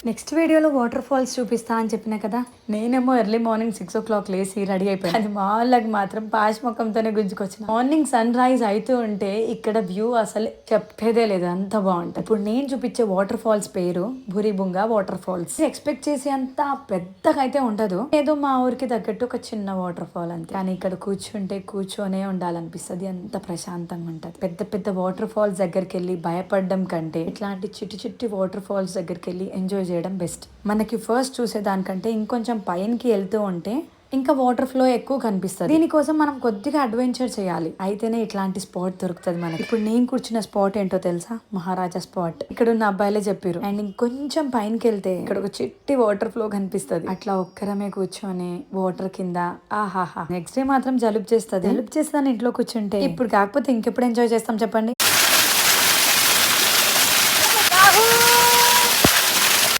Next వీడియోలో water falls చూపిస్తా అని చెప్పినా కదా. నేనేమో ఎర్లీ మార్నింగ్ 6 o'clock లేసి రెడీ అయిపోయాను. అది మా వాళ్ళకి మాత్రం పాష్ ముఖంతోనే గుంజుకొచ్చిన. మార్నింగ్ సన్ రైజ్ అవుతూ ఉంటే ఇక్కడ వ్యూ అసలు చెప్పేదే లేదు, అంత బాగుంటుంది. ఇప్పుడు నేను చూపించే వాటర్ ఫాల్స్ పేరు భూరిబుంగా వాటర్ ఫాల్స్. ఎక్స్పెక్ట్ చేసి అంత పెద్దగా అయితే ఉండదు, ఏదో మా ఊరికి తగ్గట్టు ఒక చిన్న వాటర్ ఫాల్ అంతే. కానీ ఇక్కడ కూర్చుంటే కూర్చొనే ఉండాలనిపిస్తుంది, అంత ప్రశాంతంగా ఉంటుంది. పెద్ద పెద్ద వాటర్ ఫాల్స్ దగ్గరికి వెళ్ళి భయపడడం కంటే ఇట్లాంటి చిట్టి చిట్టి వాటర్ ఫాల్స్ దగ్గరికి వెళ్ళి ఎంజాయ్ చేయడం బెస్ట్. మనకి ఫస్ట్ చూసేదానికంటే ఇంకొంచెం పైనకి వెళ్తూ ఉంటే ఇంకా వాటర్ ఫ్లో ఎక్కువ కనిపిస్తుంది. దీనికోసం మనం కొద్దిగా అడ్వెంచర్ చేయాలి, అయితేనే ఇట్లాంటి స్పాట్ దొరుకుతుంది మనకి. ఇప్పుడు నేను కూర్చున్న స్పాట్ ఏంటో తెలుసా? మహారాజా స్పాట్. ఇక్కడ ఉన్న అబ్బాయిలే చెప్పారు. అండ్ ఇంకొంచెం పైనకి వెళ్తే ఇక్కడ ఒక చిట్టి వాటర్ ఫ్లో కనిపిస్తుంది. అట్లా ఒక్కరమే కూర్చొని వాటర్ కింద ఆహాహా. నెక్స్ట్ డే మాత్రం జలుబు చేస్తుంది. జలుబు చేస్తాను ఇంట్లో కూర్చుంటే. ఇప్పుడు కాకపోతే ఇంకెప్పుడు ఎంజాయ్ చేస్తాం చెప్పండి.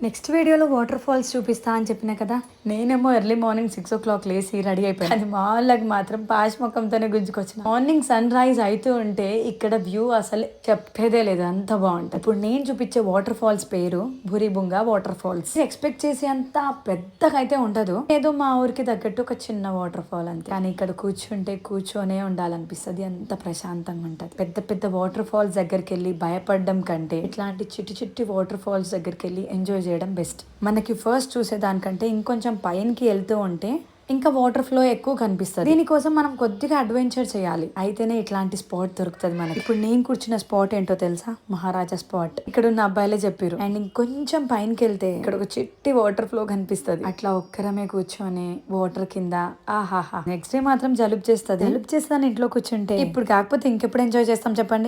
నెక్స్ట్ వీడియోలో వాటర్ ఫాల్స్ చూపిస్తా అని చెప్పినా కదా. నేనేమో ఎర్లీ మార్నింగ్ 6 o'clock లేసి రెడీ అయిపోయాను. అది మా వాళ్ళకి మాత్రం పాష్ ముఖంతోనే గుంజుకొచ్చిన. మార్నింగ్ సన్ రైజ్ అవుతూ ఉంటే ఇక్కడ వ్యూ అసలు చెప్పేదే లేదు, అంత బాగుంటుంది. ఇప్పుడు నేను చూపించే వాటర్ ఫాల్స్ పేరు భూరిబుంగా వాటర్ ఫాల్స్. ఎక్స్పెక్ట్ చేసి అంత పెద్దగా అయితే ఉండదు, ఏదో మా ఊరికి తగ్గట్టు ఒక చిన్న వాటర్ ఫాల్ అంతే. కానీ ఇక్కడ కూర్చుంటే కూర్చొనే ఉండాలనిపిస్తుంది, అంత ప్రశాంతంగా ఉంటుంది. పెద్ద పెద్ద వాటర్ ఫాల్స్ దగ్గరికి వెళ్ళి భయపడడం కంటే ఇట్లాంటి చిట్టి చిట్టి వాటర్ ఫాల్స్ దగ్గరికి వెళ్ళి ఎంజాయ్ చేయడం బెస్ట్. మనకి ఫస్ట్ చూసేదానికంటే ఇంకొంచెం పైనకి వెళ్తూ ఉంటే ఇంకా వాటర్ ఫ్లో ఎక్కువ కనిపిస్తుంది. దీనికోసం మనం కొద్దిగా అడ్వెంచర్ చేయాలి, అయితేనే ఇట్లాంటి స్పాట్ దొరుకుతుంది మనకి. ఇప్పుడు నేను కూర్చున్న స్పాట్ ఏంటో తెలుసా? మహారాజా స్పాట్. ఇక్కడ ఉన్న అబ్బాయిలే చెప్పారు. అండ్ ఇంకొంచెం పైనకి వెళ్తే ఇక్కడ ఒక చిట్టి వాటర్ ఫ్లో కనిపిస్తుంది. అట్లా ఒక్కరమే కూర్చొని వాటర్ కింద ఆహాహా. నెక్స్ట్ డే మాత్రం జలుబు చేస్తుంది. జలుబు చేస్తాను ఇంట్లో కూర్చుంటే. ఇప్పుడు కాకపోతే ఇంకెప్పుడు ఎంజాయ్ చేస్తాం చెప్పండి.